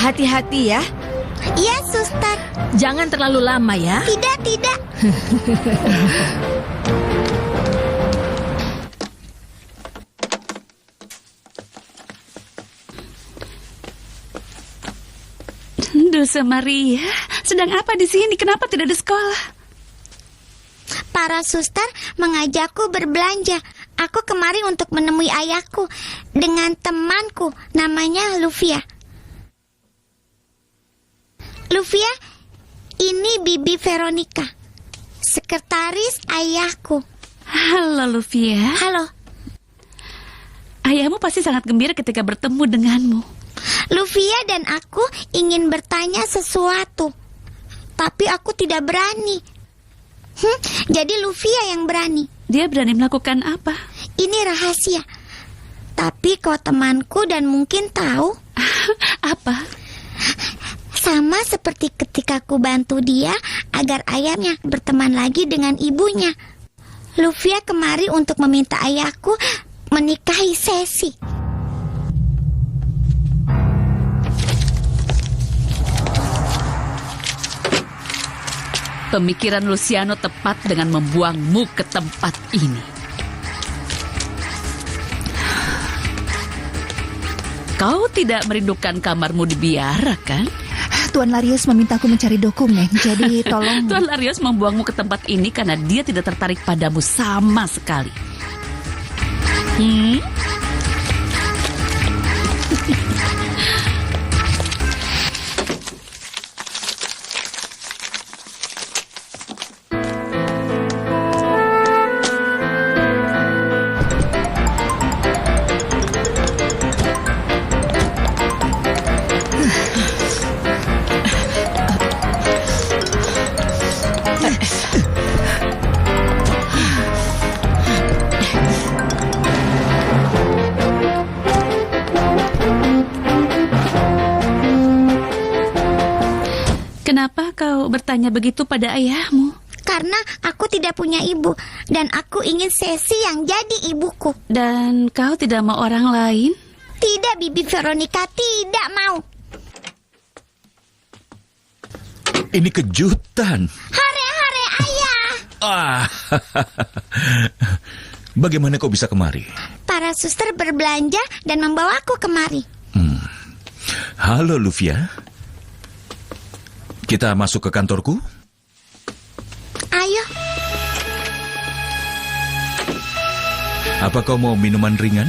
Hati-hati ya. Iya, suster. Jangan terlalu lama ya. Tidak, tidak. Dulce Maria, sedang apa di sini? Kenapa tidak di sekolah? Para suster mengajakku berbelanja. Aku kemari untuk menemui ayahku dengan temanku, namanya Lufia. Lufia, ini Bibi Veronica, sekretaris ayahku. Halo, Lufia. Halo. Ayahmu pasti sangat gembira ketika bertemu denganmu. Lufia dan aku ingin bertanya sesuatu, tapi aku tidak berani. Jadi Lufia yang berani. Dia berani melakukan apa? Ini rahasia. Tapi kau temanku dan mungkin tahu. Apa? Sama seperti ketika ku bantu dia agar ayahnya berteman lagi dengan ibunya. Lufia kemari untuk meminta ayahku menikahi Sesi. Pemikiran Luciano tepat dengan membuangmu ke tempat ini. Kau tidak merindukan kamarmu di biara, kan? Tuan Larius memintaku mencari dokumen, jadi tolong... Tuan Larius membuangmu ke tempat ini karena dia tidak tertarik padamu sama sekali. Kenapa kau bertanya begitu pada ayahmu? Karena aku tidak punya ibu dan aku ingin Sesi yang jadi ibuku. Dan kau tidak mau orang lain? Tidak, Bibi Veronica, tidak mau. Ini kejutan. Hare-hare ayah. Bagaimana kau bisa kemari? Para suster berbelanja dan membawaku kemari. Halo, Lufia. Kita masuk ke kantorku? Ayo. Apa kau mau minuman ringan?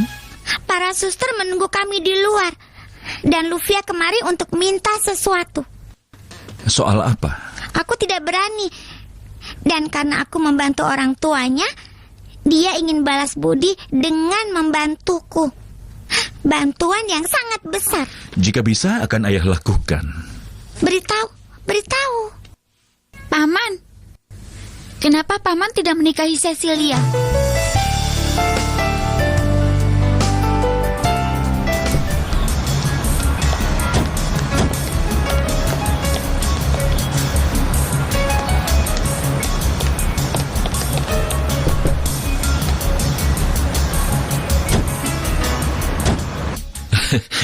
Para suster menunggu kami di luar. Dan Lufia kemari untuk minta sesuatu. Soal apa? Aku tidak berani. Dan karena aku membantu orang tuanya, dia ingin balas budi dengan membantuku. Bantuan yang sangat besar. Jika bisa, akan ayah lakukan. Beritahu. Paman, kenapa Paman tidak menikahi Cecilia?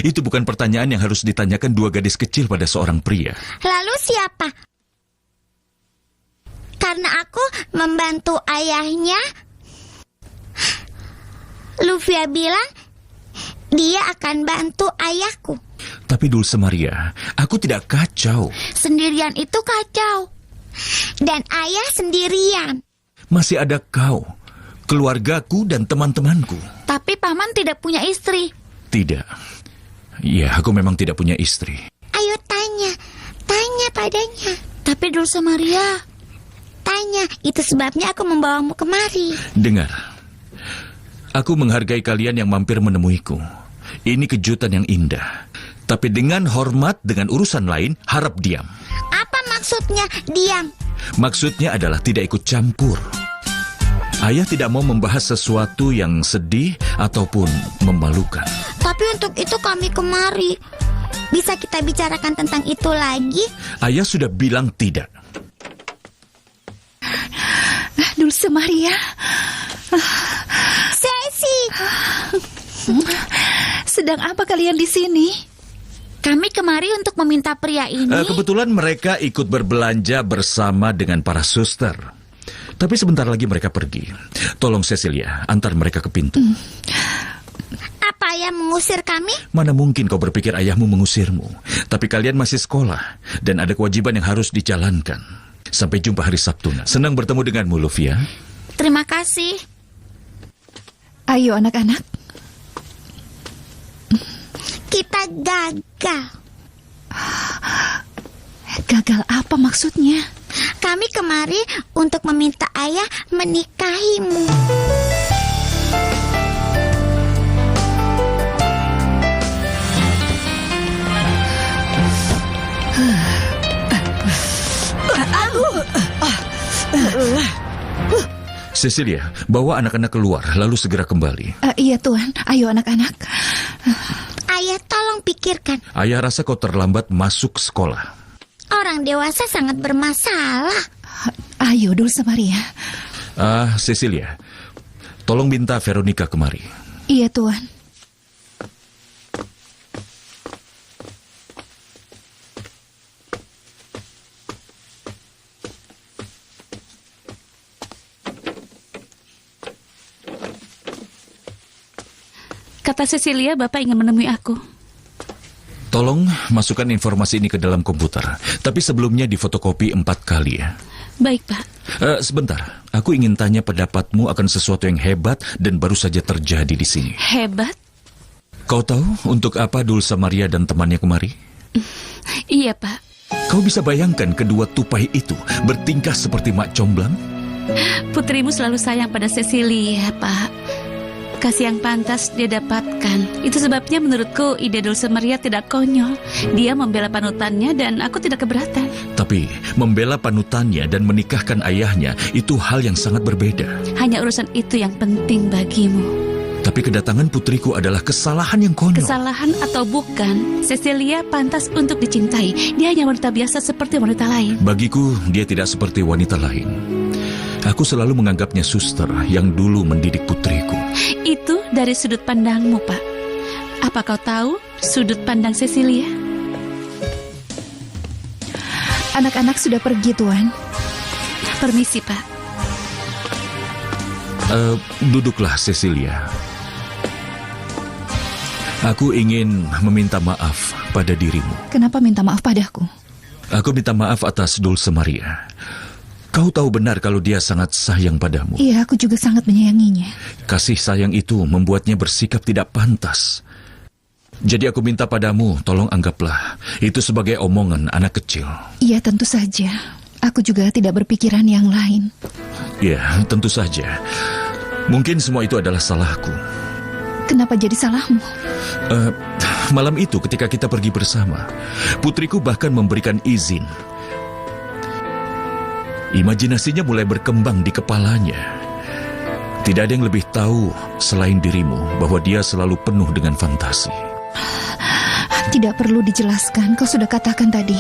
Itu bukan pertanyaan yang harus ditanyakan dua gadis kecil pada seorang pria. Lalu siapa? Karena aku membantu ayahnya. Lufia bilang dia akan bantu ayahku. Tapi Dulce Maria, aku tidak kacau. Sendirian itu kacau. Dan ayah sendirian. Masih ada kau, keluargaku dan teman-temanku. Tapi Paman tidak punya istri. Tidak. Ya, aku memang tidak punya istri. Ayo tanya padanya. Tapi Dulce Maria, Tanya, itu sebabnya aku membawamu kemari. Dengar, aku menghargai kalian yang mampir menemuiku. Ini kejutan yang indah. Tapi dengan hormat, dengan urusan lain, harap diam. Apa maksudnya diam? Maksudnya adalah tidak ikut campur. Ayah tidak mau membahas sesuatu yang sedih ataupun memalukan. Tapi untuk itu kami kemari. Bisa kita bicarakan tentang itu lagi? Ayah sudah bilang tidak. Dulce Maria. Sesi. Sedang apa kalian di sini? Kami kemari untuk meminta pria ini. Kebetulan mereka ikut berbelanja bersama dengan para suster. Tapi sebentar lagi mereka pergi. Tolong Cecilia, antar mereka ke pintu. Apa ayah mengusir kami? Mana mungkin kau berpikir ayahmu mengusirmu. Tapi kalian masih sekolah dan ada kewajiban yang harus dijalankan. Sampai jumpa hari Sabtu. Senang bertemu denganmu, Lufia. Terima kasih. Ayo anak-anak. Kita gagal. Gagal apa maksudnya? Kami kemari untuk meminta ayah menikahimu. Cecilia, bawa anak-anak keluar, lalu segera kembali. Iya Tuan, ayo anak-anak. Ayah, tolong pikirkan. Ayah rasa kau terlambat masuk sekolah. Orang dewasa sangat bermasalah. Ayo Dulce Maria. Cecilia, tolong minta Veronica kemari. Iya Tuan. Kata Cecilia, Bapak ingin menemui aku. Tolong masukkan informasi ini ke dalam komputer. Tapi sebelumnya difotokopi 4 kali ya. Baik, Pak. Sebentar, aku ingin tanya pendapatmu akan sesuatu yang hebat dan baru saja terjadi di sini. Hebat? Kau tahu untuk apa Dulce Maria dan temannya kemari? Iya, Pak. Kau bisa bayangkan kedua tupai itu bertingkah seperti mak comblang? Putrimu selalu sayang pada Cecilia, Pak. Kasih yang pantas dia dapatkan. Itu sebabnya menurutku ide Dulce Maria tidak konyol. Dia membela panutannya dan aku tidak keberatan. Tapi membela panutannya dan menikahkan ayahnya itu hal yang sangat berbeda. Hanya urusan itu yang penting bagimu. Tapi kedatangan putriku adalah kesalahan yang konyol. Kesalahan atau bukan, Cecilia pantas untuk dicintai. Dia hanya wanita biasa seperti wanita lain. Bagiku, dia tidak seperti wanita lain. Aku selalu menganggapnya suster yang dulu mendidik putriku. Itu dari sudut pandangmu, Pak. Apa kau tahu sudut pandang Cecilia? Anak-anak sudah pergi, Tuan. Permisi, Pak. Duduklah, Cecilia. Aku ingin meminta maaf pada dirimu. Kenapa minta maaf padaku? Aku minta maaf atas Dulce Maria. Kau tahu benar kalau dia sangat sayang padamu. Iya, aku juga sangat menyayanginya. Kasih sayang itu membuatnya bersikap tidak pantas. Jadi aku minta padamu, tolong anggaplah itu sebagai omongan anak kecil. Iya, tentu saja. Aku juga tidak berpikiran yang lain. Ya, tentu saja. Mungkin semua itu adalah salahku. Kenapa jadi salahmu? Malam itu ketika kita pergi bersama, putriku bahkan memberikan izin. Imajinasinya mulai berkembang di kepalanya. Tidak ada yang lebih tahu selain dirimu bahwa dia selalu penuh dengan fantasi. Tidak perlu dijelaskan, kau sudah katakan tadi.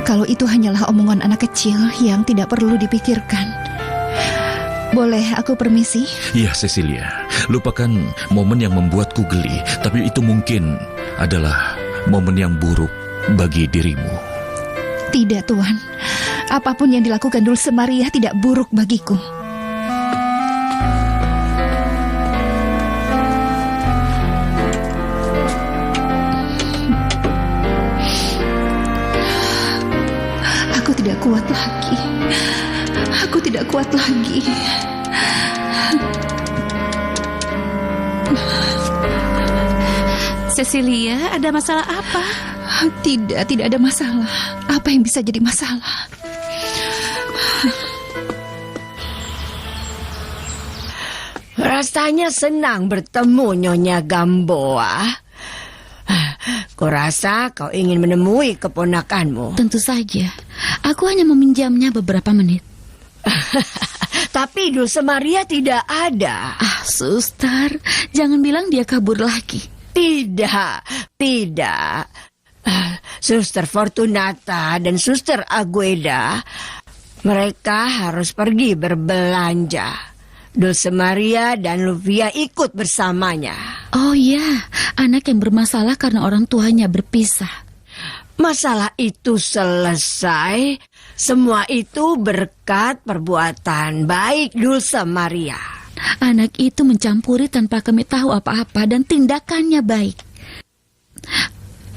Kalau itu hanyalah omongan anak kecil yang tidak perlu dipikirkan. Boleh aku permisi? Iya, Cecilia. Lupakan momen yang membuatku geli, tapi itu mungkin adalah momen yang buruk bagi dirimu. Tidak, Tuan. Apapun yang dilakukan Dulce Maria tidak buruk bagiku. Aku tidak kuat lagi. Aku tidak kuat lagi. Cecilia, ada masalah apa? Tidak ada masalah. Apa yang bisa jadi masalah? Rasanya senang bertemu Nyonya Gamboa. Kurasa kau ingin menemui keponakanmu. Tentu saja. Aku hanya meminjamnya beberapa menit. Tapi Dulce Maria tidak ada. Suster, jangan bilang dia kabur lagi. Tidak. Suster Fortunata dan Suster Agueda, mereka harus pergi berbelanja. Dulce Maria dan Luvia ikut bersamanya. Oh ya, anak yang bermasalah karena orang tuanya berpisah. Masalah itu selesai. Semua itu berkat perbuatan baik Dulce Maria. Anak itu mencampuri tanpa kami tahu apa-apa dan tindakannya baik.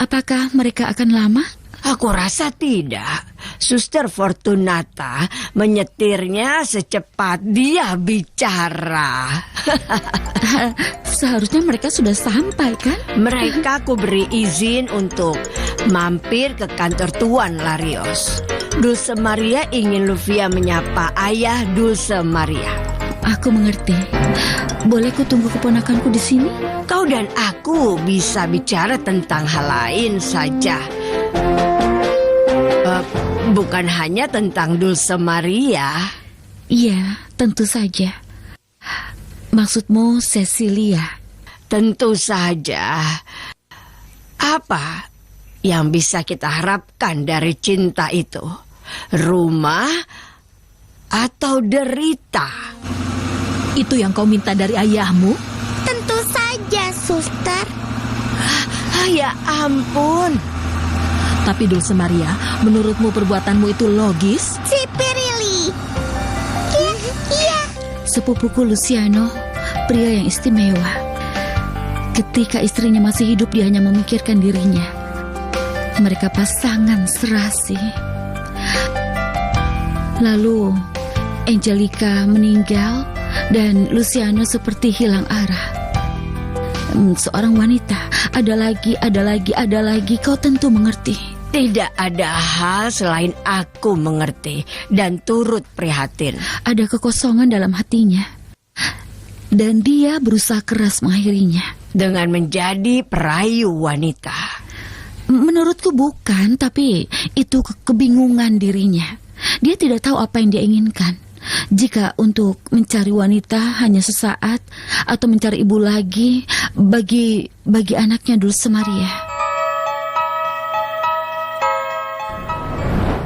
Apakah mereka akan lama? Aku rasa tidak. Suster Fortunata menyetirnya secepat dia bicara. Seharusnya mereka sudah sampai kan? Mereka aku beri izin untuk mampir ke kantor Tuan Larios. Dulce Maria ingin Luvia menyapa ayah Dulce Maria. Aku mengerti. Boleh ku tunggu keponakanku di sini? Kau dan aku bisa bicara tentang hal lain saja. Bukan hanya tentang Dulce Maria. Iya, tentu saja. Maksudmu Cecilia? Tentu saja. Apa yang bisa kita harapkan dari cinta itu? Rumah atau derita? Itu yang kau minta dari ayahmu? Tentu saja, suster. Ya ampun. Tapi Dulce Maria, menurutmu perbuatanmu itu logis? Si Pirili. Iya. Sepupuku Luciano, pria yang istimewa. Ketika istrinya masih hidup, dia hanya memikirkan dirinya. Mereka pasangan serasi. Lalu Angelica meninggal dan Luciano seperti hilang arah. Seorang wanita, ada lagi, kau tentu mengerti. Tidak ada hal selain aku mengerti dan turut prihatin. Ada kekosongan dalam hatinya. Dan dia berusaha keras mengakhirinya. Dengan menjadi perayu wanita. Menurutku bukan, tapi itu kebingungan dirinya. Dia tidak tahu apa yang dia inginkan. Jika untuk mencari wanita hanya sesaat atau mencari ibu lagi bagi anaknya Dulce Maria.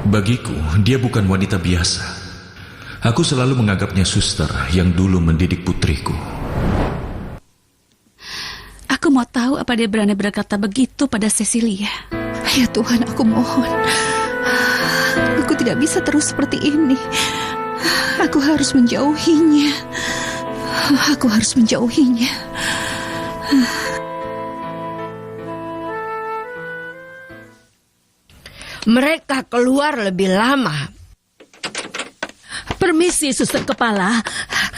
Bagiku, dia bukan wanita biasa. Aku selalu menganggapnya suster yang dulu mendidik putriku. Aku mau tahu apa dia berani berkata begitu pada Cecilia. Ya Tuhan, aku mohon. Aku tidak bisa terus seperti ini. Aku harus menjauhinya. Aku harus menjauhinya. Mereka keluar lebih lama. Permisi, suster kepala.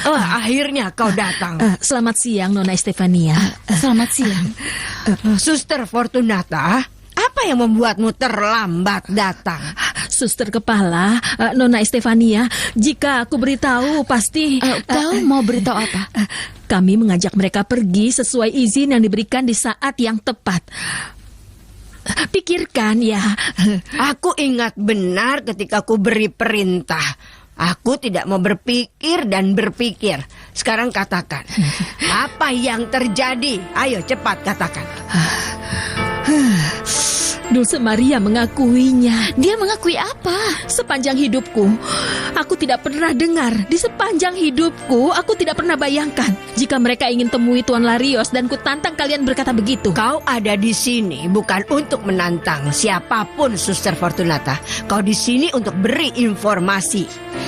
Akhirnya kau datang. Selamat siang, Nona Estefania. Selamat siang. Suster Fortunata, apa yang membuatmu terlambat datang? Suster kepala, Nona Estefania, jika aku beritahu pasti... Kau mau beritahu apa? Kami mengajak mereka pergi sesuai izin yang diberikan di saat yang tepat. Pikirkan ya. Aku ingat benar ketika aku beri perintah. Aku tidak mau berpikir dan berpikir. Sekarang katakan, apa yang terjadi? Ayo cepat katakan. Dulce Maria mengakuinya. Dia mengakui apa? Sepanjang hidupku, aku tidak pernah dengar. Di sepanjang hidupku, aku tidak pernah bayangkan jika mereka ingin temui Tuan Larios dan kutantang kalian berkata begitu. Kau ada di sini bukan untuk menantang siapapun, Suster Fortunata. Kau di sini untuk beri informasi.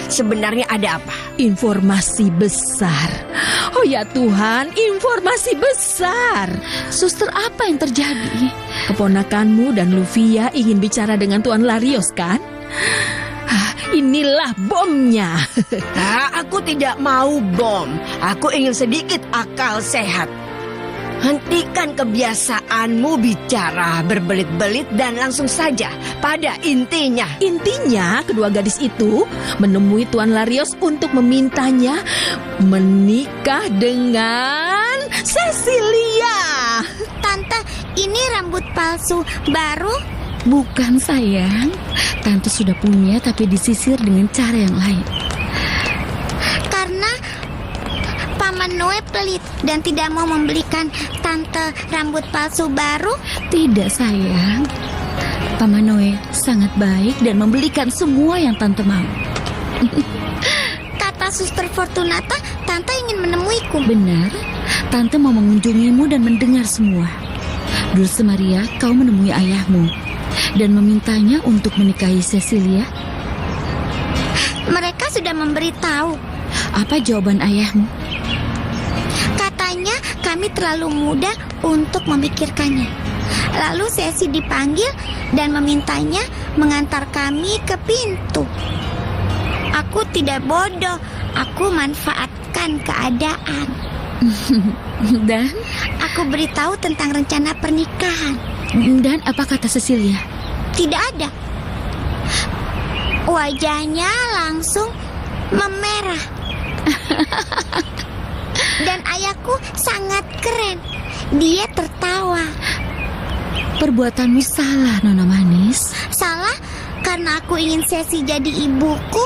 Sebenarnya ada apa? Informasi besar. Oh ya Tuhan, informasi besar. Suster, apa yang terjadi? Keponakanmu dan Luvia ingin bicara dengan Tuan Larios, kan? Inilah bomnya. Aku tidak mau bom. Aku ingin sedikit akal sehat. Hentikan kebiasaanmu bicara berbelit-belit dan langsung saja pada intinya. Intinya, kedua gadis itu menemui Tuan Larios untuk memintanya menikah dengan Cecilia. Tante, ini rambut palsu baru? Bukan sayang. Tante sudah punya tapi disisir dengan cara yang lain. Karena Paman Noe pelit dan tidak mau membelikan Tante rambut palsu baru? Tidak sayang. Paman Noe sangat baik dan membelikan semua yang Tante mau. Kata Suster Fortunata, Tante ingin menemuiku. Benar, Tante mau mengunjungimu dan mendengar semua. Dulce Maria, kau menemui ayahmu dan memintanya untuk menikahi Cecilia. Mereka sudah memberitahu. Apa jawaban ayahmu? Katanya kami terlalu muda untuk memikirkannya. Lalu Ceci dipanggil dan memintanya mengantar kami ke pintu. Aku tidak bodoh, aku manfaatkan keadaan. Dan Aku beritahu tentang rencana pernikahan. apa kata Cecilia? Tidak ada. Wajahnya langsung memerah. Dan ayahku sangat keren. Dia tertawa. Perbuatanmu salah, Nona Manis. Salah karena aku ingin Ceci jadi ibuku.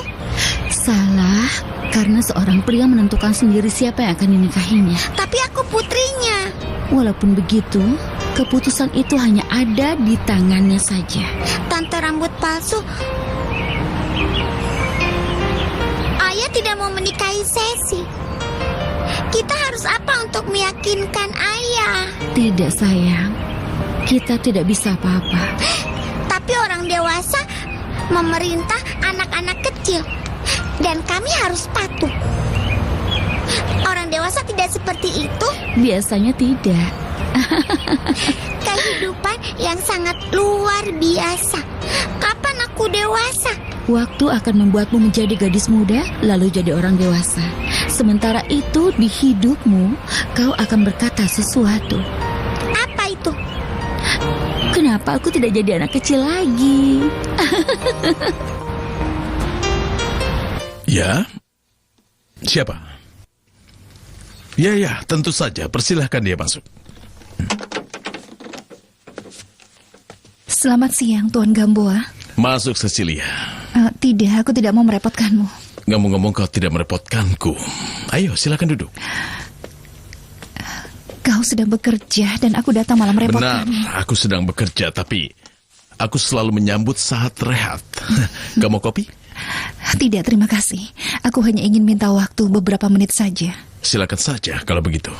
Salah karena seorang pria menentukan sendiri siapa yang akan dinikahinya. Tapi aku putrinya. Walaupun begitu, keputusan itu hanya ada di tangannya saja. Tante rambut palsu. Ayah tidak mau menikahi Ceci. Kita harus apa untuk meyakinkan ayah? Tidak, sayang. Kita tidak bisa apa-apa. Tapi orang dewasa memerintah anak-anak kecil. Dan kami harus patuh. Orang dewasa tidak seperti itu. Biasanya tidak. Kehidupan yang sangat luar biasa. Kapan aku dewasa? Waktu akan membuatmu menjadi gadis muda, lalu jadi orang dewasa. Sementara itu, di hidupmu, kau akan berkata sesuatu. Apa itu? Kenapa aku tidak jadi anak kecil lagi? Ya? Siapa? Ya, tentu saja. Persilahkan dia masuk. Selamat siang, Tuan Gamboa. Masuk, Cecilia. Tidak, aku tidak mau merepotkanmu. Ngomong-ngomong, kau tidak merepotkanku. Ayo, silakan duduk. Kau sedang bekerja dan aku datang malah Benar, merepotkanmu. aku sedang bekerja, tapi aku selalu menyambut saat rehat. Gak mau kopi? Tidak, terima kasih. Aku hanya ingin minta waktu beberapa menit saja. Silakan saja kalau begitu.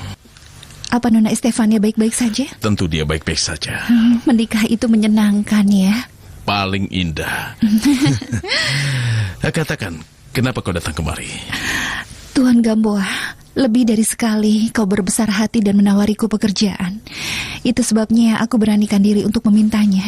Apa Nona Estefania baik-baik saja? Tentu dia baik-baik saja. Menikah itu menyenangkan ya. Paling indah. Katakan, kenapa kau datang kemari? Tuan Gamboa, lebih dari sekali kau berbesar hati dan menawariku pekerjaan. Itu sebabnya aku beranikan diri untuk memintanya.